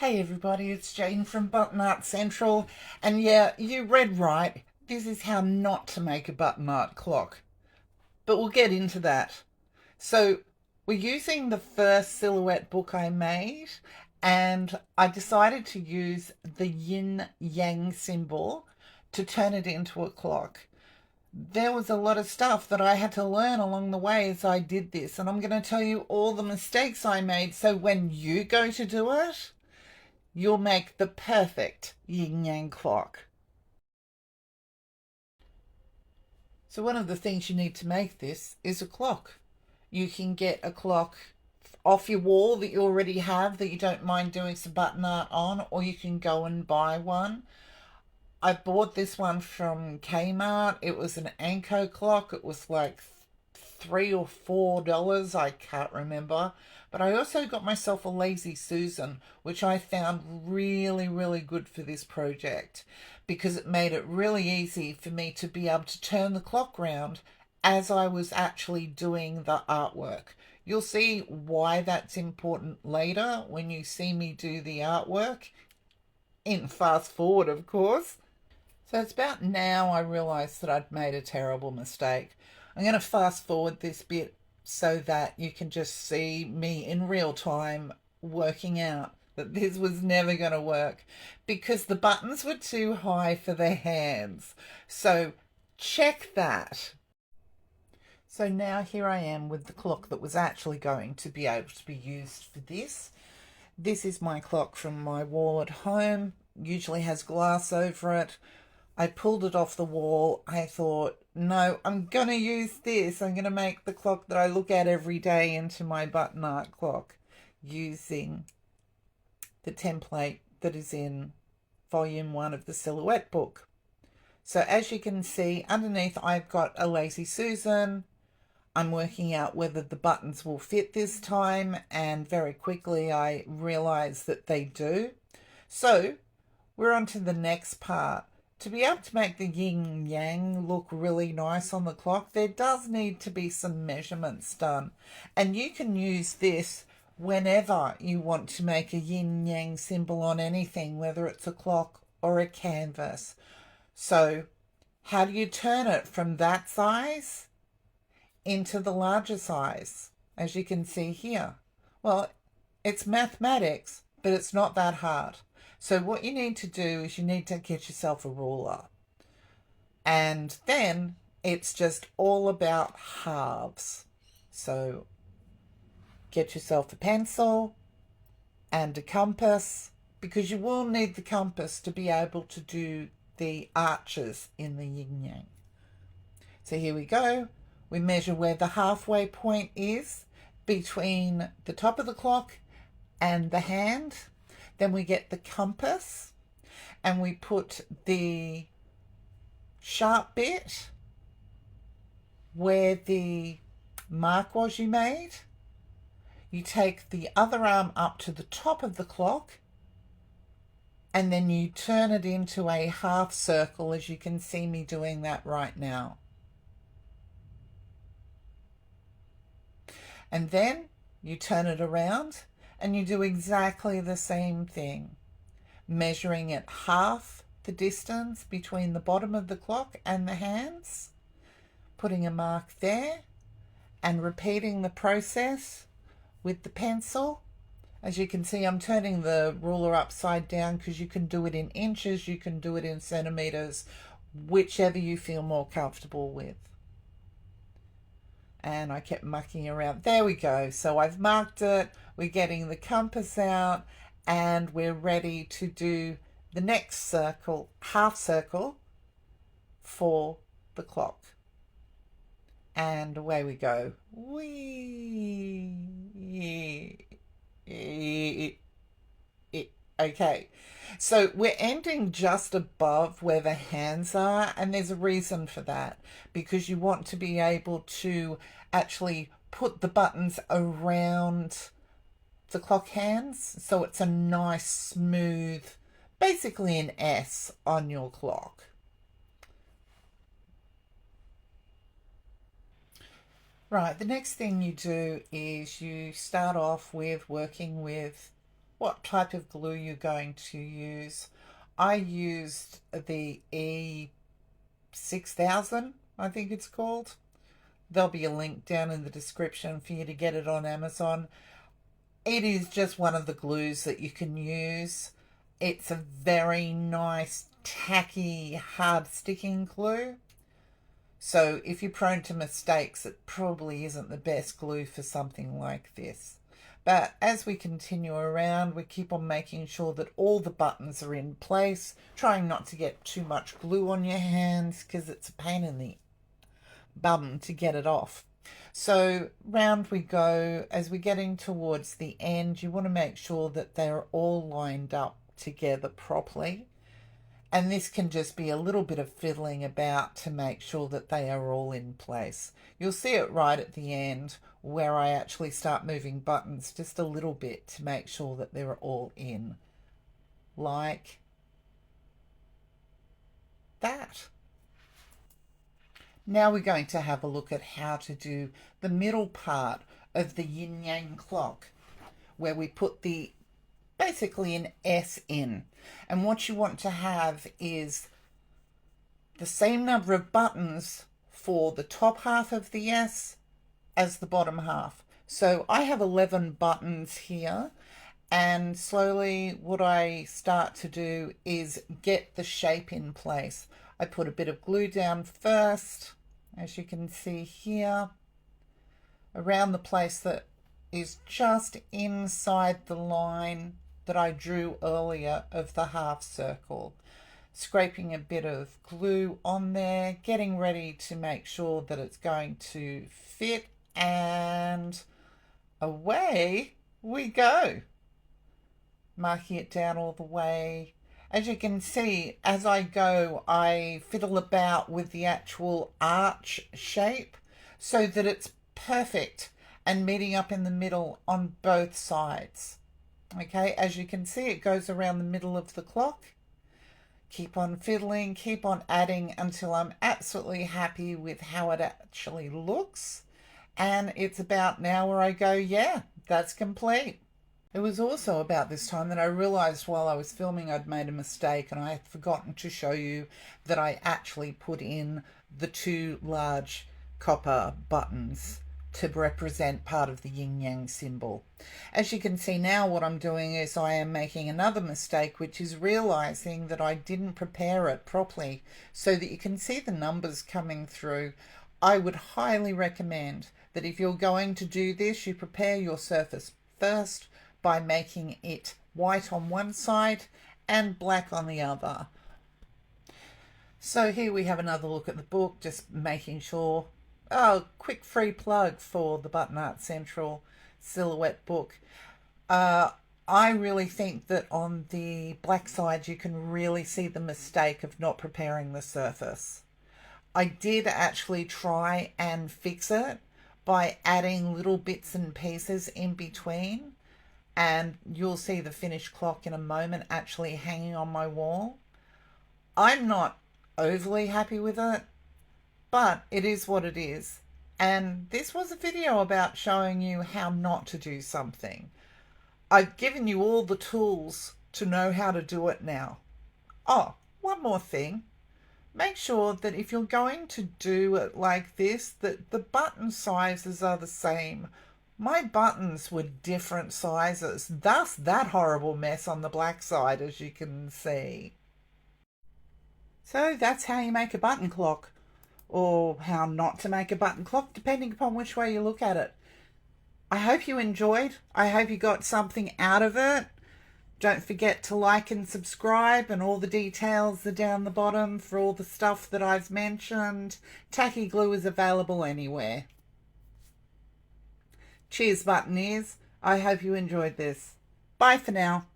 Hey everybody, it's Jane from Buttonart Central, and yeah, you read right. This is how not to make a button art clock, but we'll get into that. So, we're using the first silhouette book I made, and I decided to use the yin yang symbol to turn it into a clock. There was a lot of stuff that I had to learn along the way as I did this, and I'm going to tell you all the mistakes I made so when you go to do it, you'll make the perfect yin yang clock. So, one of the things you need to make this is a clock. You can get a clock off your wall that you already have that you don't mind doing some button art on, or you can go and buy one. I bought this one from Kmart. It was an Anko clock. It was like $3 or $4. I can't remember. But I also got myself a Lazy Susan, which I found really, really good for this project because it made it really easy for me to be able to turn the clock round as I was actually doing the artwork. You'll see why that's important later when you see me do the artwork, in fast forward, of course. So it's about now I realised that I'd made a terrible mistake. I'm going to fast forward this bit so that you can just see me in real time working out that this was never going to work because the buttons were too high for the hands. So check that. So now here I am with the clock that was actually going to be able to be used for this. This is my clock from my wall at home. Usually has glass over it. I pulled it off the wall. I thought, no, I'm going to use this. I'm going to make the clock that I look at every day into my button art clock using the template that is in volume 1 of the silhouette book. So as you can see, underneath I've got a Lazy Susan. I'm working out whether the buttons will fit this time, and very quickly I realised that they do. So we're on to the next part. To be able to make the yin yang look really nice on the clock, there does need to be some measurements done. And you can use this whenever you want to make a yin yang symbol on anything, whether it's a clock or a canvas. So how do you turn it from that size into the larger size, as you can see here? Well, it's mathematics, but it's not that hard. So what you need to do is you need to get yourself a ruler. And then it's just all about halves. So get yourself a pencil and a compass, because you will need the compass to be able to do the arches in the yin yang. So here we go. We measure where the halfway point is between the top of the clock and the hand. Then we get the compass and we put the sharp bit where the mark was you made. You take the other arm up to the top of the clock and then you turn it into a half circle, as you can see me doing that right now. And then you turn it around and you do exactly the same thing, measuring it half the distance between the bottom of the clock and the hands, putting a mark there and repeating the process with the pencil. As you can see, I'm turning the ruler upside down because you can do it in inches, you can do it in centimeters, whichever you feel more comfortable with. And I kept mucking around. There we go. So I've marked it. We're getting the compass out and we're ready to do the next circle, half circle for the clock. And away we go. Whee! Okay, so we're ending just above where the hands are, and there's a reason for that, because you want to be able to actually put the buttons around the clock hands so it's a nice smooth, basically an S on your clock. Right, the next thing you do is you start off with working with what type of glue you're going to use. I used the E6000, I think it's called. There'll be a link down in the description for you to get it on Amazon. It is just one of the glues that you can use. It's a very nice, tacky, hard sticking glue. So if you're prone to mistakes, it probably isn't the best glue for something like this. But as we continue around, we keep on making sure that all the buttons are in place, trying not to get too much glue on your hands because it's a pain in the bum to get it off. So round we go. As we're getting towards the end, you want to make sure that they're all lined up together properly. And this can just be a little bit of fiddling about to make sure that they are all in place. You'll see it right at the end where I actually start moving buttons just a little bit to make sure that they're all in. Like that. Now we're going to have a look at how to do the middle part of the yin-yang clock, where we put basically an S in. And what you want to have is the same number of buttons for the top half of the S as the bottom half. So I have 11 buttons here, and slowly what I start to do is get the shape in place. I put a bit of glue down first, as you can see here, around the place that is just inside the line that I drew earlier of the half circle. Scraping a bit of glue on there, getting ready to make sure that it's going to fit, and away we go. Marking it down all the way. As you can see, as I go, I fiddle about with the actual arch shape so that it's perfect and meeting up in the middle on both sides. Okay, as you can see, it goes around the middle of the clock. Keep on fiddling, keep on adding until I'm absolutely happy with how it actually looks. And it's about now where I go, yeah, that's complete. It was also about this time that I realised while I was filming I'd made a mistake, and I had forgotten to show you that I actually put in the 2 large copper buttons to represent part of the yin-yang symbol. As you can see now, what I'm doing is I am making another mistake, which is realising that I didn't prepare it properly so that you can see the numbers coming through. I would highly recommend that if you're going to do this, you prepare your surface first by making it white on one side and black on the other. So here we have another look at the book, just making sure. Oh, quick free plug for the Button Art Central silhouette book. I really think that on the black side you can really see the mistake of not preparing the surface. I did actually try and fix it by adding little bits and pieces in between, and you'll see the finished clock in a moment actually hanging on my wall. I'm not overly happy with it, but it is what it is. And this was a video about showing you how not to do something. I've given you all the tools to know how to do it now. Oh, one more thing. Make sure that if you're going to do it like this, that the button sizes are the same. My buttons were different sizes, thus that horrible mess on the black side, as you can see. So that's how you make a button clock, or how not to make a button clock, depending upon which way you look at it. I hope you enjoyed. I hope you got something out of it. Don't forget to like and subscribe, and all the details are down the bottom for all the stuff that I've mentioned. Tacky glue is available anywhere. Cheers, buttoneers. I hope you enjoyed this. Bye for now.